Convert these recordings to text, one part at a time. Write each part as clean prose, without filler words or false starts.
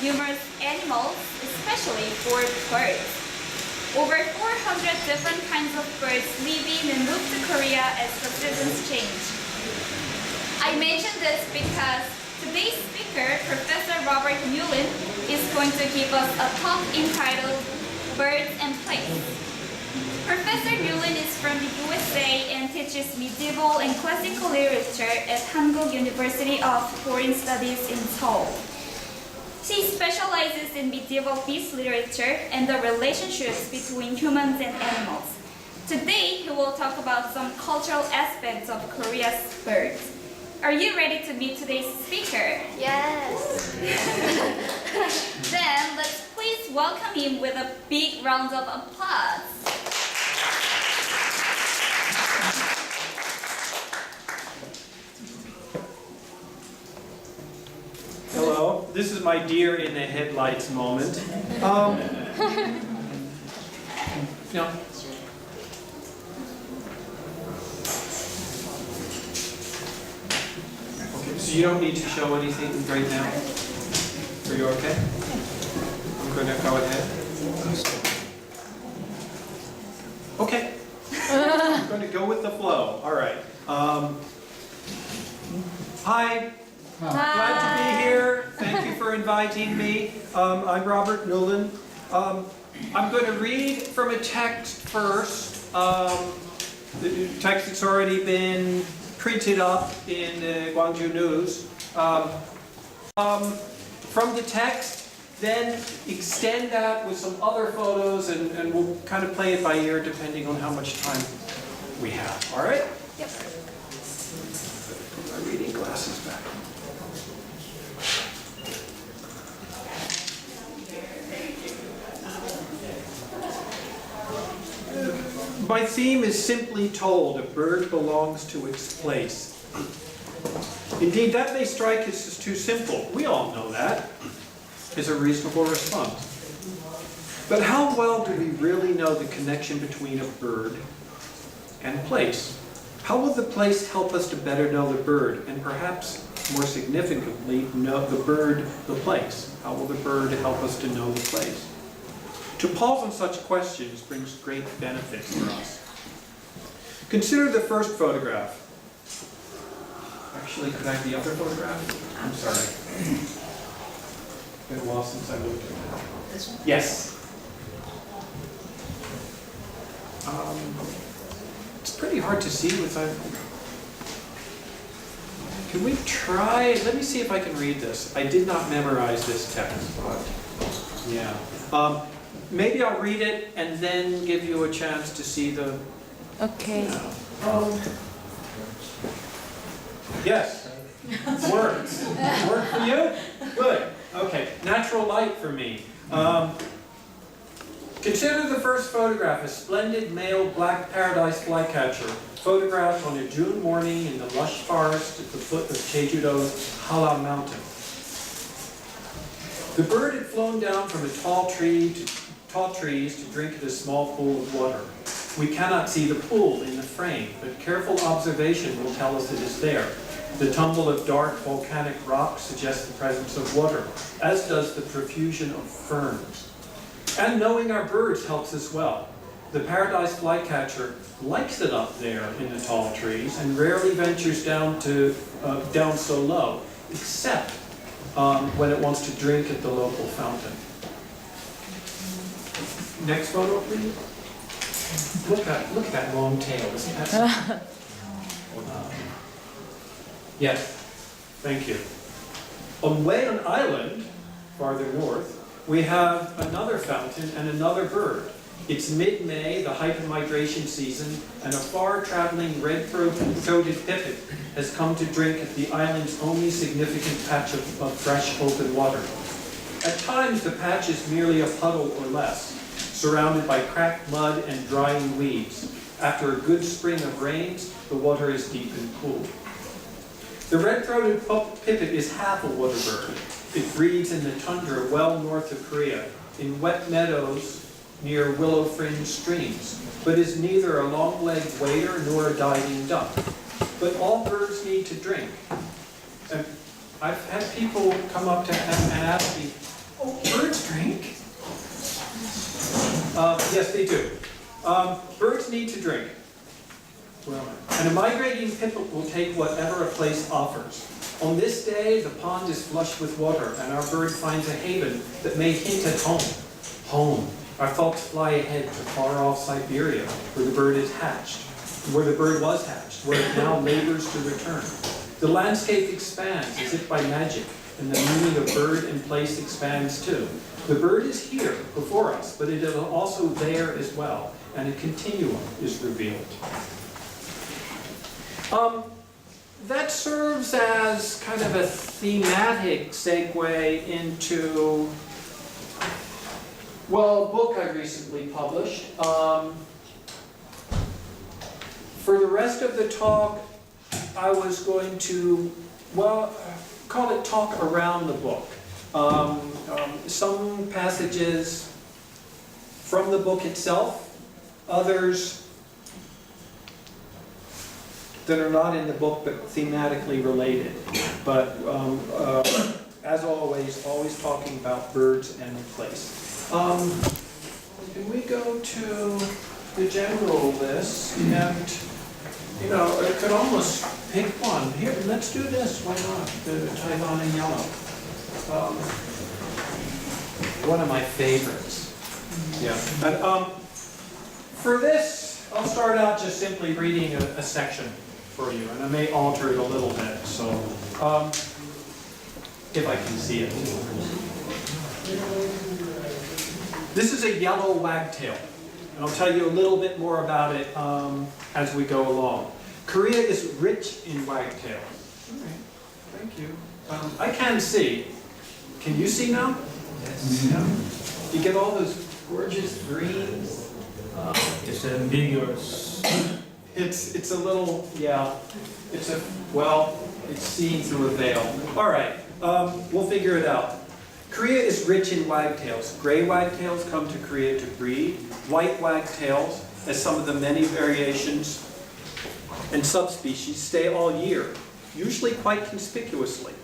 numerous animals, especially for birds. Over 400 different kinds of birds live in and move to Korea as the seasons change. I mention this because today's speaker, Professor Robert Newline, is going to give us a talk entitled Birds and Place. Professor Newline is from the USA and teaches medieval and classical literature at Hankuk University of Foreign Studies in Seoul. She specializes in medieval peace literature and the relationships between humans and animals. Today, he will talk about some cultural aspects of Korea's birds. Are you ready to meet today's speaker? Yes. Then let's please welcome him with a big round of applause. Hello, this is my deer in the headlights moment. No. Okay, so you don't need to show anything right now? Are you okay? I'm going to go ahead. Okay. I'm going to go with the flow. All right. Hi. Glad to be here. Thank you for inviting me. I'm Robert Newline. I'm going to read from a text first. The text that's already been printed up in the Gwangju News. From the text, then extend that with some other photos, and we'll kind of play it by ear depending on how much time we have. All right? Yep. Put my reading glasses back. My theme is simply told, a bird belongs to its place. Indeed, that may strike us as too simple. We all know that is a reasonable response. But how well do we really know the connection between a bird and place? How will the place help us to better know the bird, and perhaps more significantly, know the bird, the place? How will the bird help us to know the place? To pause on such questions brings great benefits for us. Consider the first photograph. Actually, could I have the other photograph? I'm sorry. It's been a while since I looked at that. This one? Yes. It's pretty hard to see without. Can we try? Let me see if I can read this. I did not memorize this text, but yeah. Maybe I'll read it and then give you a chance to see the. Okay. Yes. Works. Work for you? Good. Okay. Natural light for me. Consider the first photograph, a splendid male black paradise flycatcher, photographed on a June morning in the lush forest at the foot of Jeju-do's Hala Mountain. The bird had flown down from a tall trees to drink at a small pool of water. We cannot see the pool in the frame, but careful observation will tell us it is there. The tumble of dark volcanic rock suggests the presence of water, as does the profusion of ferns. And knowing our birds helps as well. The paradise flycatcher likes it up there in the tall trees and rarely ventures down so low, except when it wants to drink at the local fountain. Next photo, please. Look at that long tail. Isn't that yes, thank you. On Newline Island, farther north, we have another fountain and another bird. It's mid-May, the height of migration season, and a far-traveling red-throated pipit has come to drink at the island's only significant patch of fresh open water. At times, the patch is merely a puddle or less, surrounded by cracked mud and drying weeds. After a good spring of rains, the water is deep and cool. The red-throated pipit is half a water bird. It breeds in the tundra well north of Korea, in wet meadows near willow-fringed streams, but is neither a long-legged wader nor a diving duck. But all birds need to drink. And I've had people come up to and ask me, Oh, birds drink? Yes, they do. Birds need to drink. Well, and a migrating pipit will take whatever a place offers. On this day, the pond is flushed with water, and our bird finds a haven that may hint at home. Home. Our thoughts fly ahead to far-off Siberia, where the bird is hatched, where the bird was hatched, where it now labors to return. The landscape expands as if by magic, and the meaning of bird and place expands too. The bird is here before us, but it is also there as well, and a continuum is revealed. That serves as kind of a thematic segue into, well, a book I recently published. For the rest of the talk, I was going to, well, call it talk around the book. Some passages from the book itself, others that are not in the book but thematically related. But as always talking about birds and place. Can we go to the general list and, you know, I could almost pick one. Here, let's do this, why not? The Taiwan in yellow. One of my favorites. Yeah. And for this, I'll start out just simply reading a section for you, and I may alter it a little bit, so if I can see it. This is a yellow wagtail, and I'll tell you a little bit more about it as we go along. Korea is rich in wagtail. All right, thank you. I can see. Can you see now? Yes. Yeah. You get all those gorgeous greens. It's ambiguous. It's a little, yeah, well, it's seen through a veil. All right, we'll figure it out. Korea is rich in wagtails. Gray wagtails come to Korea to breed. White wagtails, as some of the many variations and subspecies, stay all year, usually quite conspicuously.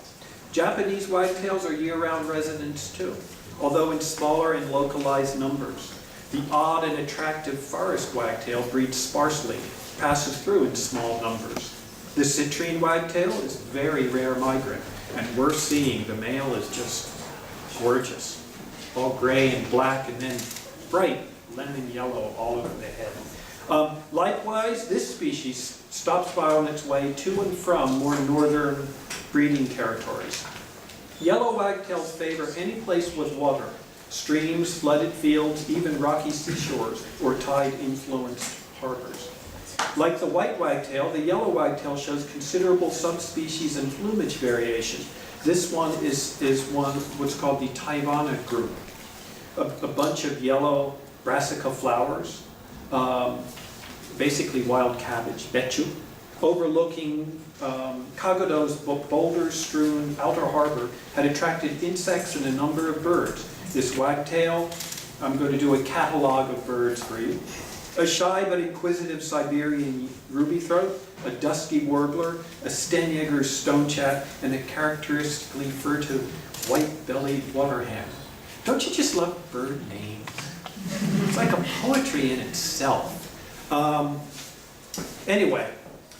Japanese wagtails are year-round residents too, although in smaller and localized numbers. The odd and attractive forest wagtail breeds sparsely, passes through in small numbers. The citrine wagtail is a very rare migrant, and worth seeing. The male is just gorgeous. All gray and black, and then bright lemon yellow all over the head. Likewise, this species stops by on its way to and from more northern breeding territories. Yellow wagtails favor any place with water, streams, flooded fields, even rocky seashores, or tide-influenced harbors. Like the white wagtail, the yellow wagtail shows considerable subspecies and plumage variation. This one is what's called the Taiwana group. A bunch of yellow brassica flowers, basically wild cabbage, bechu, overlooking Kagodo's boulder-strewn outer harbor had attracted insects and a number of birds. This wagtail, I'm going to do a catalog of birds for you. A shy but inquisitive Siberian rubythroat, a dusky warbler, a Steinjäger's stonechat, and a characteristically furtive white-bellied waterhen. Don't you just love bird names? It's like a poetry in itself. Anyway,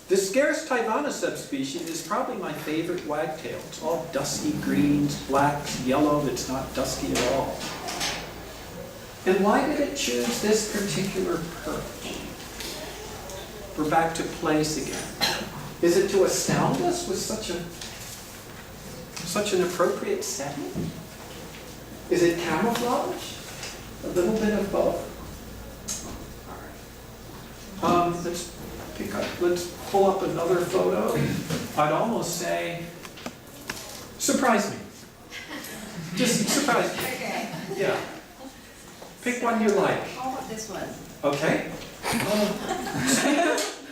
the scarce Taiwana subspecies is probably my favorite wagtail. It's all dusky greens, blacks, yellow that's not dusky at all. And why did it choose this particular perch? We're back to place again. Is it to astound us with such an appropriate setting? Is it camouflage? A little bit of both? All right. Let's pull up another photo. I'd almost say, surprise me. Just surprise me. Okay. Yeah. Pick one you like. How about this one? Okay.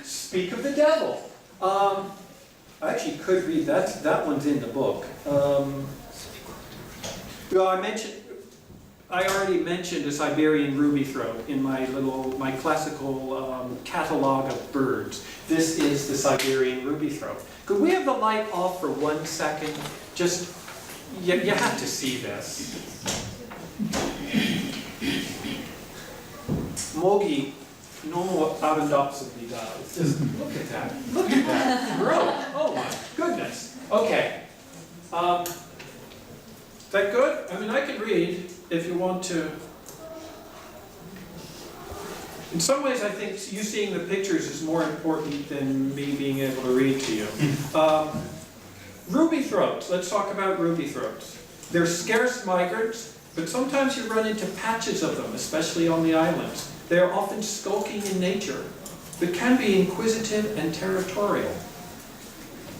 Speak of the devil. I actually could read that. That one's in the book. Well, I already mentioned a Siberian rubythroat in my classical catalog of birds. This is the Siberian rubythroat. Could we have the light off for 1 second? Just you have to see this. Mogi no arandopsibly. Just look at that. Look at that. Growth. Oh my goodness. Okay. Is that good? I mean, I can read if you want to. In some ways, I think you seeing the pictures is more important than me being able to read to you. Ruby throats. Let's talk about ruby throats. They're scarce migrants, but sometimes you run into patches of them, especially on the islands. They are often skulking in nature, but can be inquisitive and territorial.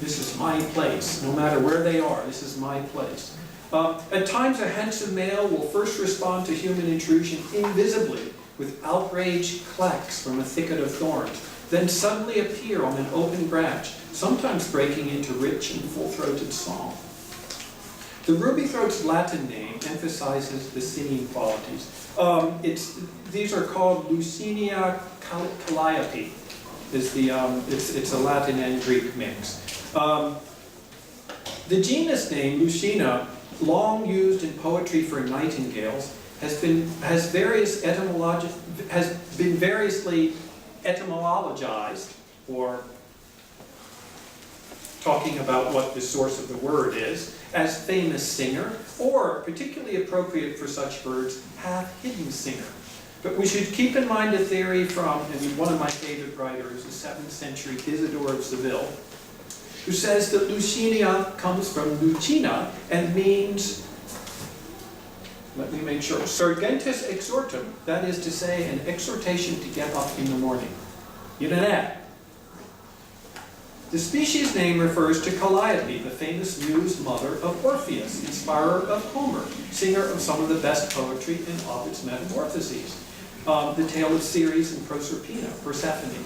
This is my place. No matter where they are, this is my place. At times, a handsome male will first respond to human intrusion invisibly, with outraged clacks from a thicket of thorns, then suddenly appear on an open branch, sometimes breaking into rich and full-throated song. The ruby throat's Latin name emphasizes the singing qualities. These are called Lucinia calliope. It's a Latin and Greek mix. The genus name Lucina, long used in poetry for nightingales, has been variously etymologized, or talking about what the source of the word is, as famous singer, or particularly appropriate for such birds, half-hidden singer. But we should keep in mind a theory from one of my favorite writers, the 7th century Isidore of Seville, who says that Lucinia comes from Lucina and means, let me make sure, Surgentis exhortum, that is to say, an exhortation to get up in the morning. You know that? The species name refers to Calliope, the famous muse mother of Orpheus, inspirer of Homer, singer of some of the best poetry in Ovid's Metamorphoses, the tale of Ceres and Persephone.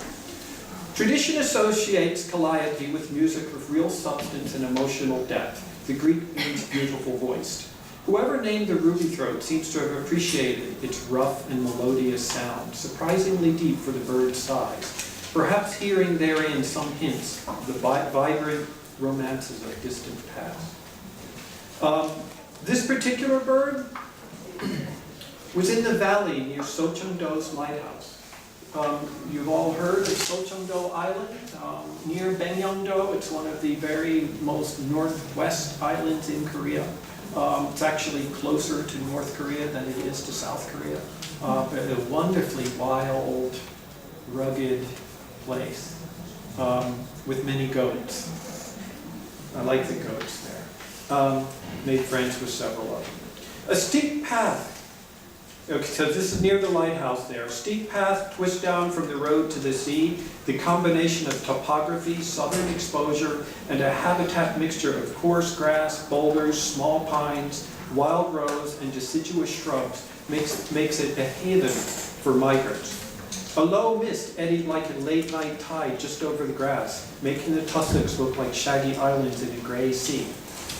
Tradition associates Calliope with music of real substance and emotional depth. The Greek means beautiful voiced. Whoever named the ruby throat seems to have appreciated its rough and melodious sound, surprisingly deep for the bird's size, perhaps hearing therein some hints of the vibrant romances of distant past. This particular bird was in the valley near Sochong-do's lighthouse. You've all heard of Sochong-do Island near Benyang-do. It's one of the very most northwest islands in Korea. It's actually closer to North Korea than it is to South Korea. But a wonderfully wild, rugged place with many goats. I like the goats there. Made friends with several of them. A steep path. Okay, so this is near the lighthouse there. Steep path twists down from the road to the sea. The combination of topography, southern exposure, and a habitat mixture of coarse grass, boulders, small pines, wild rose, and deciduous shrubs makes it a haven for migrants. A low mist eddied like a late-night tide just over the grass, making the tussocks look like shaggy islands in a gray sea.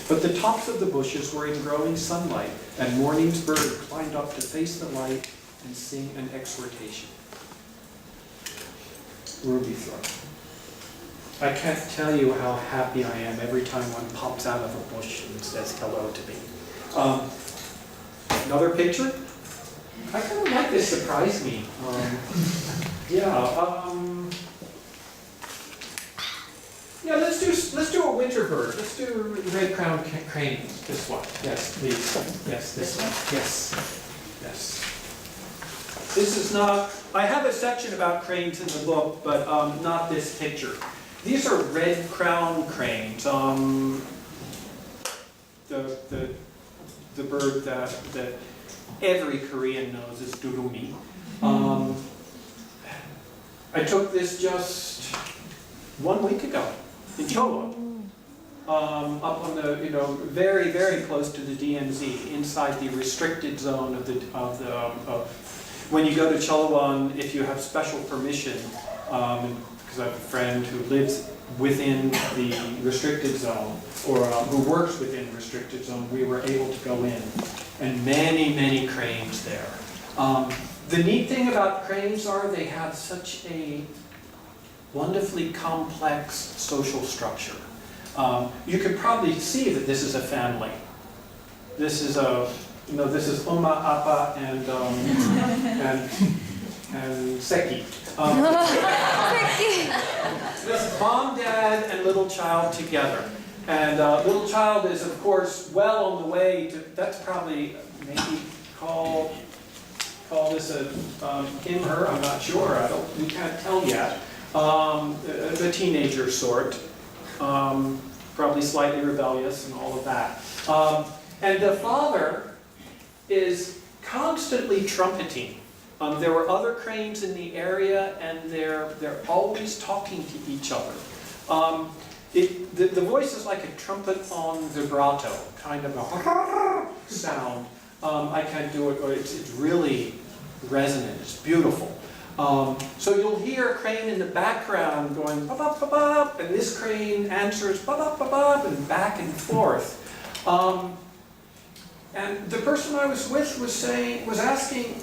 But the tops of the bushes were in growing sunlight, and morning's bird climbed up to face the light and sing an exhortation. Ruby throat. I can't tell you how happy I am every time one pops out of a bush and says hello to me. Another picture? I kind of like this, surprised me. Yeah, let's do a winter bird. Let's do red-crowned cranes. This one. Yes, please. Yes, this one. Yes. Yes. This is not, I have a section about cranes in the book, but not this picture. These are red-crowned cranes. The bird that every Korean knows is durumi. I took this just 1 week ago in Cholla, up on the, very, very close to the DMZ, inside the restricted zone when you go to Cholawan, if you have special permission, because I have a friend who lives within the restricted zone, or who works within the restricted zone, we were able to go in, and many, many cranes there. The neat thing about cranes are they have such a wonderfully complex social structure. You could probably see that this is a family. This is this is Oma, Appa, and Seki. This is mom, dad, and little child together. And little child is, of course, well on the way to, that's probably, maybe call this a him, her, I'm not sure, we can't tell yet. The teenager sort, probably slightly rebellious and all of that. And the father is constantly trumpeting. There were other cranes in the area, and they're always talking to each other. The voice is like a trumpet on vibrato, kind of a sound. I can't do it, but it's really resonant. It's beautiful. So you'll hear a crane in the background going ba-bop, ba-bop, and this crane answers ba-bop, ba-bop, and back and forth. And the person I was with was asking,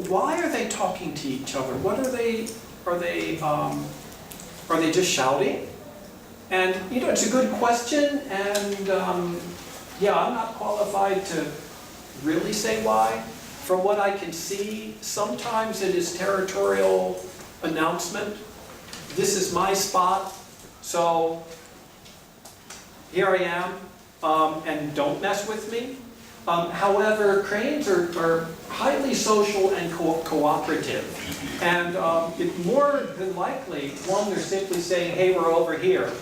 why are they talking to each other? What are they just shouting? And it's a good question, and yeah, I'm not qualified to really say why. From what I can see, sometimes it is territorial announcement. This is my spot, so here I am, and don't mess with me. However, cranes are highly social and cooperative. And it's more than likely, one, they're simply saying, hey, we're over here.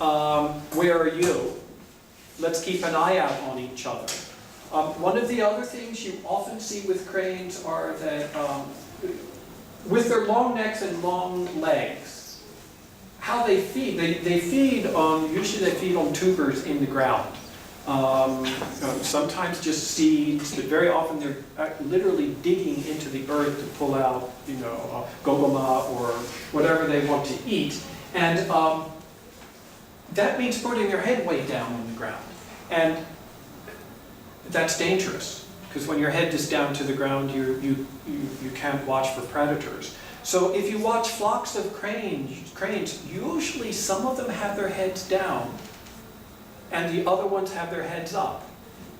Where are you? Let's keep an eye out on each other. One of the other things you often see with cranes are that with their long necks and long legs, how they feed. They feed on, usually they feed on tubers in the ground. Sometimes just seeds, but very often they're literally digging into the earth to pull out, gogoma or whatever they want to eat. And that means putting their head way down on the ground. And that's dangerous, because when your head is down to the ground, you can't watch for predators. So if you watch flocks of cranes, usually some of them have their heads down, and the other ones have their heads up.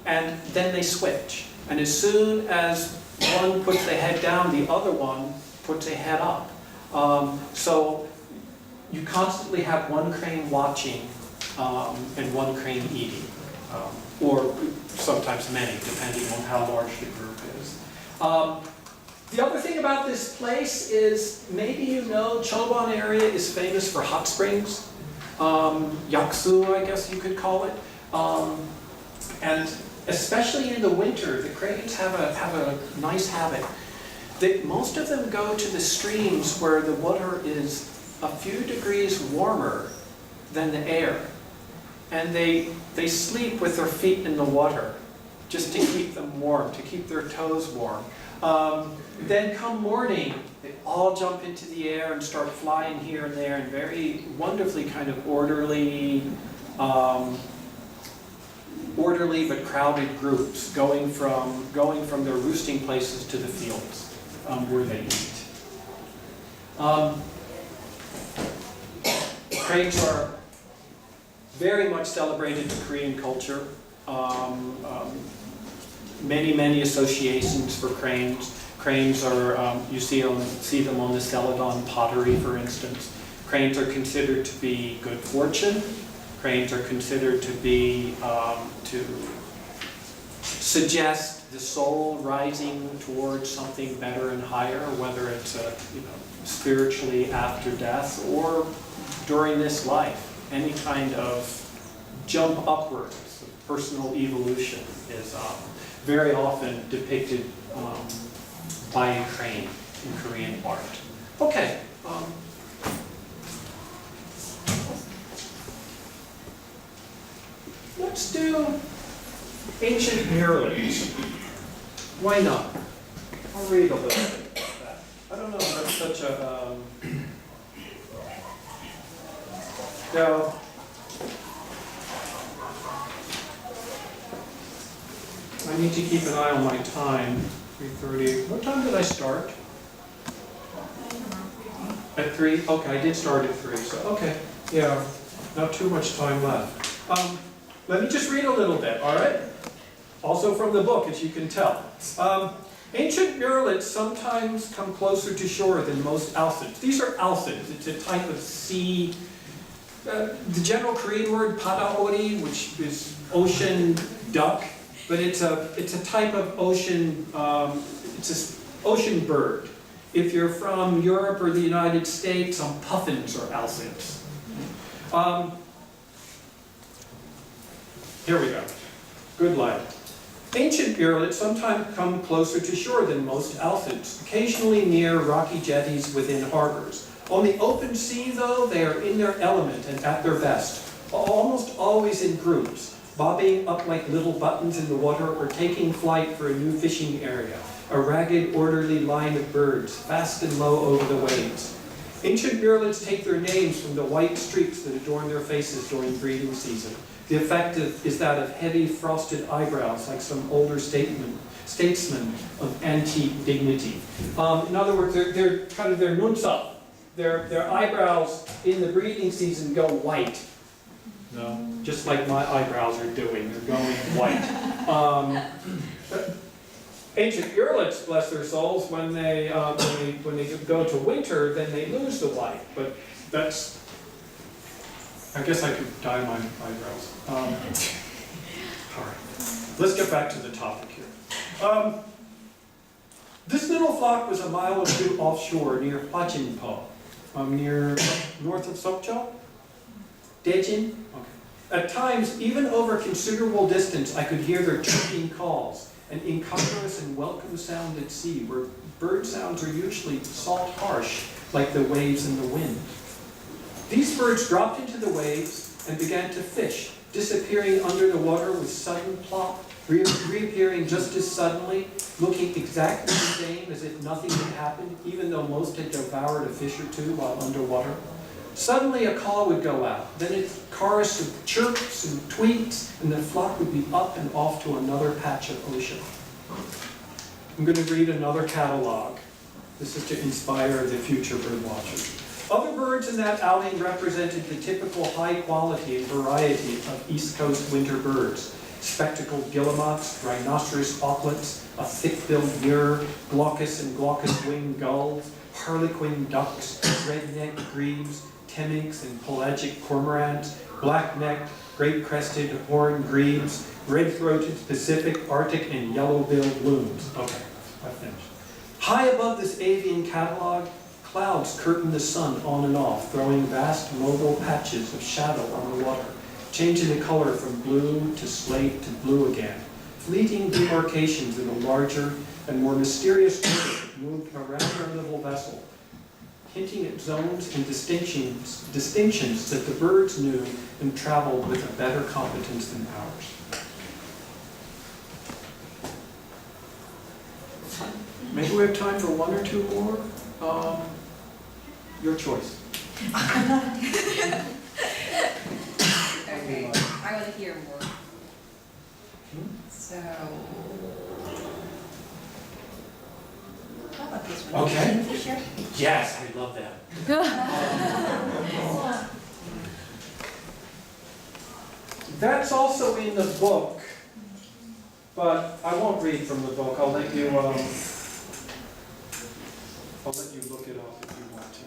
And then they switch. And as soon as one puts the head down, the other one puts a head up. So you constantly have one crane watching and one crane eating. Or sometimes many, depending on how large the group is. The other thing about this place is, maybe Choban area is famous for hot springs. Yaksu, I guess you could call it. And especially in the winter, the cranes have a nice habit. Most of them go to the streams where the water is a few degrees warmer than the air. And they sleep with their feet in the water, just to keep them warm, to keep their toes warm. Then come morning, they all jump into the air and start flying here and there in very wonderfully kind of orderly but crowded groups, going from their roosting places to the fields where they eat. Cranes are very much celebrated in Korean culture. Many associations for cranes. Cranes are, you see them on the Celadon pottery, for instance. Cranes are considered to be good fortune. Cranes are considered to be, to suggest the soul rising towards something better and higher, whether it's, spiritually after death or during this life. Any kind of jump upwards, personal evolution is very often depicted by a crane in Korean art. Okay. Let's do ancient murals. Why not? I'll read a little bit about that. I don't know, that's such a... No. I need to keep an eye on my time. 3:30. What time did I start? At 3? Okay, I did start at 3. So okay, yeah, not too much time left. Let me just read a little bit. All right. also from the book, as you can tell. Ancient murrelets sometimes come closer to shore than most alcids. These are alcids. It's a type of sea. The general Korean word padaori, which is ocean duck, but it's a type of ocean. It's an ocean bird. If you're from Europe or the United States, puffins are alcids. Here we go. Good line. Ancient murrelets sometimes come closer to shore than most alcids, occasionally near rocky jetties within harbors. On the open sea, though, they are in their element and at their best, almost always in groups, bobbing up like little buttons in the water or taking flight for a new fishing area, a ragged, orderly line of birds, fast and low over the waves. Ancient murrelets take their names from the white streaks that adorn their faces during breeding season. The effect is that of heavy, frosted eyebrows, like some older statesman of antique dignity. In other words, they're kind of their nunsa. Their eyebrows in the breeding season go white. No, just like my eyebrows are doing. They're going white. Ancient murrelets, bless their souls, when they go to winter, then they lose the white. But that's. I guess I could dye my eyebrows. All right, let's get back to the topic here. This little flock was a mile or two offshore near Hwajinpo, near north of Sokcho. Daejin? Okay. At times, even over considerable distance, I could hear their chirping calls, an incongruous and welcome sound at sea, where bird sounds are usually salt harsh, like the waves and the wind. These birds dropped into the waves and began to fish, disappearing under the water with sudden plop, reappearing just as suddenly, looking exactly the same as if nothing had happened, even though most had devoured a fish or two while underwater. Suddenly a call would go out, then a chorus of chirps and tweets, and the flock would be up and off to another patch of ocean. I'm going to read another catalog. This is to inspire the future bird watchers. Other birds in that outing represented the typical high quality and variety of East Coast winter birds. Spectacled guillemots, rhinoceros auklets, a thick-billed murre, glaucous and glaucous-winged gulls, harlequin ducks, red-necked grebes, temminks and pelagic cormorants, black-necked, great-crested horned grebes, red-throated Pacific, Arctic, and yellow-billed loons. Okay, I finished. High above this avian catalog, clouds curtain the sun on and off, throwing vast mobile patches of shadow on the water, changing the color from blue to slate to blue again. Fleeting demarcations in a larger and more mysterious orbit that moved around our little vessel, hinting at zones and distinctions that the birds knew and traveled with a better competence than ours. Maybe we have time for one or two more. Your choice. Okay, I want to hear more. So, how about this one? Okay. Kingfisher? Yes, I love that. That's also in the book, but I won't read from the book. I'll let you look it up if you want to.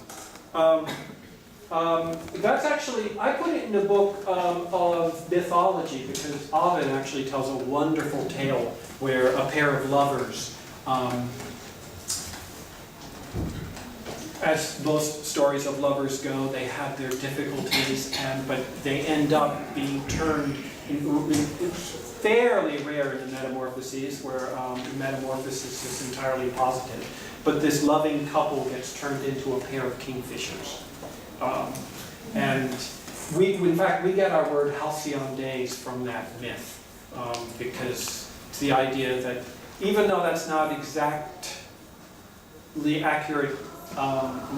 That's actually, I put it in the book of mythology because Ovid actually tells a wonderful tale where a pair of lovers, as most stories of lovers go, they have their difficulties, but they end up being turned. It's fairly rare in the metamorphoses, where the metamorphosis is entirely positive. But this loving couple gets turned into a pair of kingfishers. And in fact, we get our word halcyon days from that myth, because it's the idea that even though that's not exactly accurate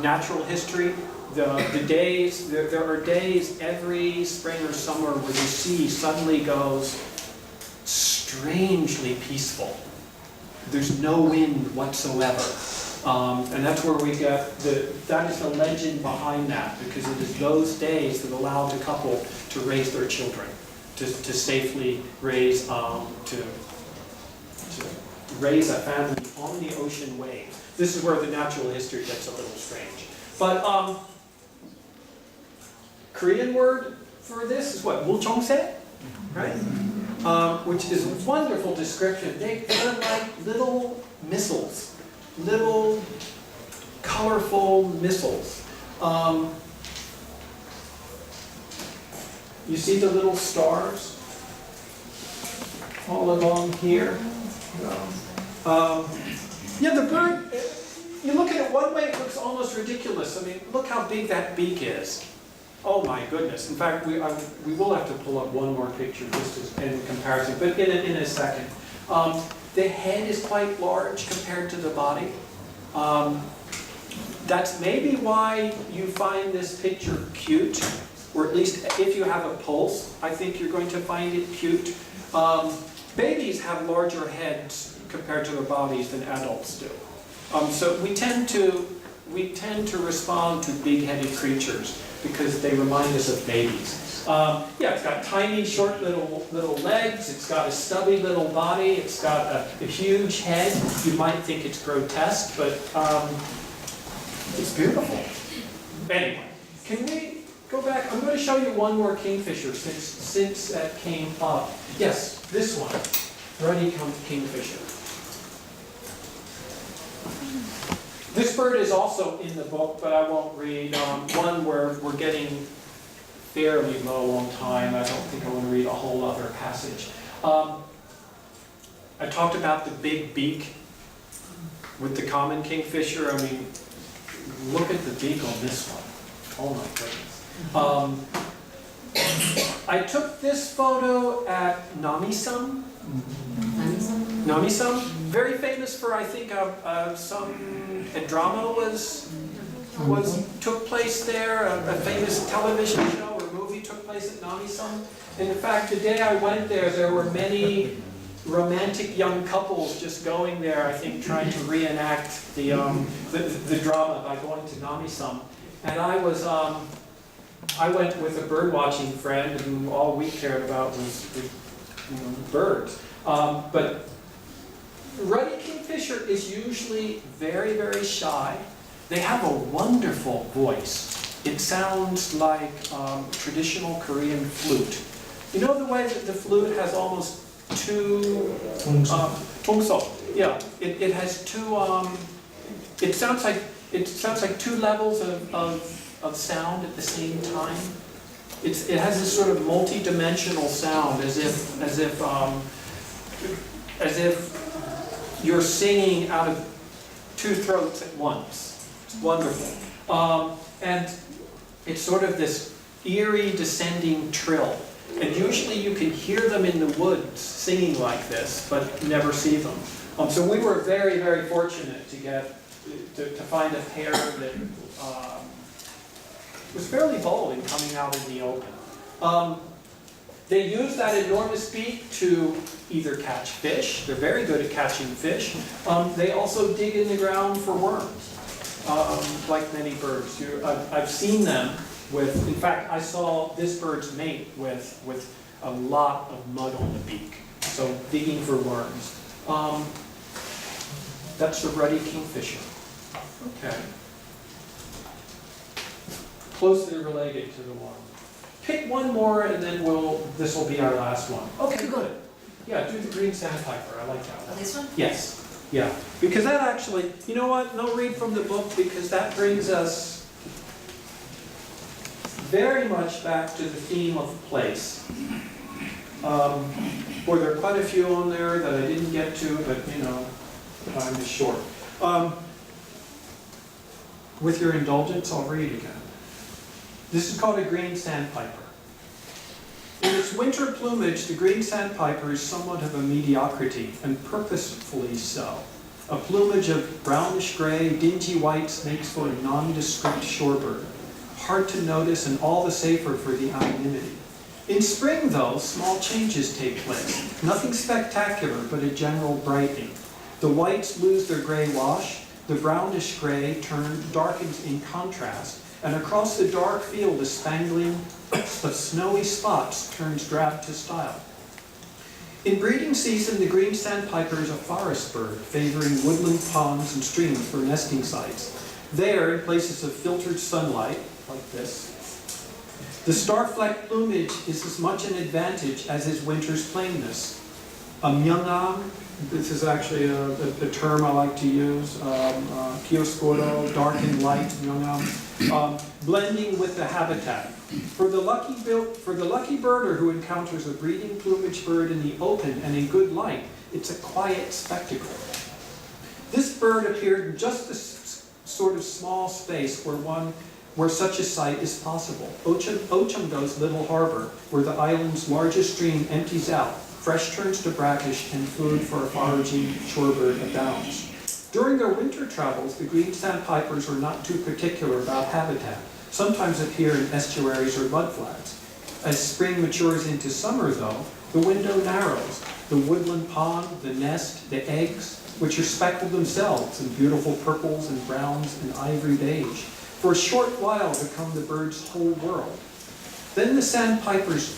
natural history, there are days every spring or summer where the sea suddenly goes strangely peaceful. There's no wind whatsoever. And that's where we get that is the legend behind that, because it is those days that allow the couple to raise their children, to safely raise, to raise a family on the ocean waves. This is where the natural history gets a little strange. But Korean word for this is what? mulchongse, right? Which is a wonderful description. They're like little missiles, little colorful missiles. You see the little stars all along here? Yeah, the bird, you look at it one way, it looks almost ridiculous. I mean, look how big that beak is. Oh my goodness. In fact, we will have to pull up one more picture just as, in comparison, but in a second. The head is quite large compared to the body. That's maybe why you find this picture cute, or at least if you have a pulse, I think you're going to find it cute. Babies have larger heads compared to their bodies than adults do. So we tend to respond to big-headed creatures because they remind us of babies. Yeah, it's got tiny, short little legs. It's got a stubby little body. It's got a huge head. You might think it's grotesque, but it's beautiful. Anyway, can we go back? I'm going to show you one more kingfisher since that came up. Yes, this one, ruddy kingfisher. This bird is also in the book, but I won't read. One where we're getting fairly low on time. I don't think I want to read a whole other passage. I talked about the big beak with the common kingfisher. I mean, look at the beak on this one. Oh my goodness. I took this photo at Namisum. Namisum, very famous for, I think, a drama took place there. A famous television show or movie took place at Namisum. And in fact, the day I went there were many romantic young couples just going there, I think, trying to reenact the drama by going to Namisum. And I went with a bird watching friend who all we cared about was birds. But ruddy kingfisher is usually very, very shy. They have a wonderful voice. It sounds like traditional Korean flute. You know the way that the flute has almost two tongso. Yeah, it has two. It sounds like two levels of sound at the same time. It has this sort of multi-dimensional sound, as if you're singing out of two throats at once. It's wonderful. And it's sort of this eerie descending trill. And usually you can hear them in the woods singing like this, but never see them. So we were very, very fortunate to find a pair that was fairly bold in coming out in the open. They use that enormous beak to either catch fish. They're very good at catching fish. They also dig in the ground for worms, like many birds. I've seen them with, in fact, I saw this bird's mate with a lot of mud on the beak. So digging for worms. That's the ruddy kingfisher. Okay. Closely related to the one. Pick one more and then this will be our last one. Okay, good. Yeah, do the green sandpiper. I like that one. This one? Yes. Yeah. Because that actually, you know what? No read from the book because that brings us very much back to the theme of place. Or there are quite a few on there that I didn't get to, but time is short. With your indulgence, I'll read again. This is called a green sandpiper. In its winter plumage, the green sandpiper is somewhat of a mediocrity, and purposefully so. A plumage of brownish gray, dingy whites makes for a nondescript shorebird, hard to notice and all the safer for the anonymity. In spring, though, small changes take place. Nothing spectacular, but a general brightening. The whites lose their gray wash, the brownish gray darkens in contrast, and across the dark field a spangling of snowy spots turns drab to style. In breeding season, the green sandpiper is a forest bird, favoring woodland ponds and streams for nesting sites. There, in places of filtered sunlight, like this, the star-flecked plumage is as much an advantage as his winter's plainness. Myungam, this is actually a term I like to use, chiaroscuro, dark and light, myungam, blending with the habitat. For the lucky birder who encounters a breeding plumage bird in the open and in good light, it's a quiet spectacle. This bird appeared in just this sort of small space where such a sight is possible. Ochumdo's little harbor, where the island's largest stream empties out, fresh turns to brackish, and food for a foraging shorebird abounds. During their winter travels, the green sandpipers are not too particular about habitat, sometimes appear in estuaries or mudflats. As spring matures into summer, though, the window narrows. The woodland pond, the nest, the eggs, which are speckled themselves in beautiful purples and browns and ivory beige, for a short while become the bird's whole world. Then the sandpipers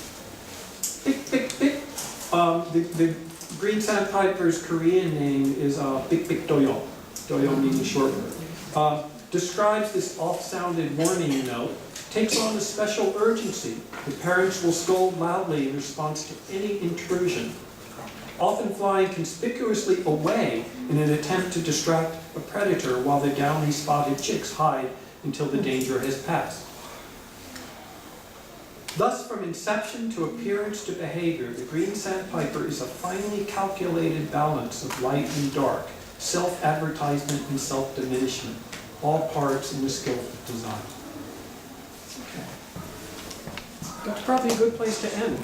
pick, pick, pick. The green sandpiper's Korean name is pick, pick, doyo. Doyo meaning shorebird. Describes this off-sounded warning note, takes on a special urgency. The parents will scold loudly in response to any intrusion, often flying conspicuously away in an attempt to distract a predator while the downy spotted chicks hide until the danger has passed. Thus, from inception to appearance to behavior, the green sandpiper is a finely calculated balance of light and dark, self-advertisement and self-diminishment, all parts in the skillful design. Okay. That's probably a good place to end.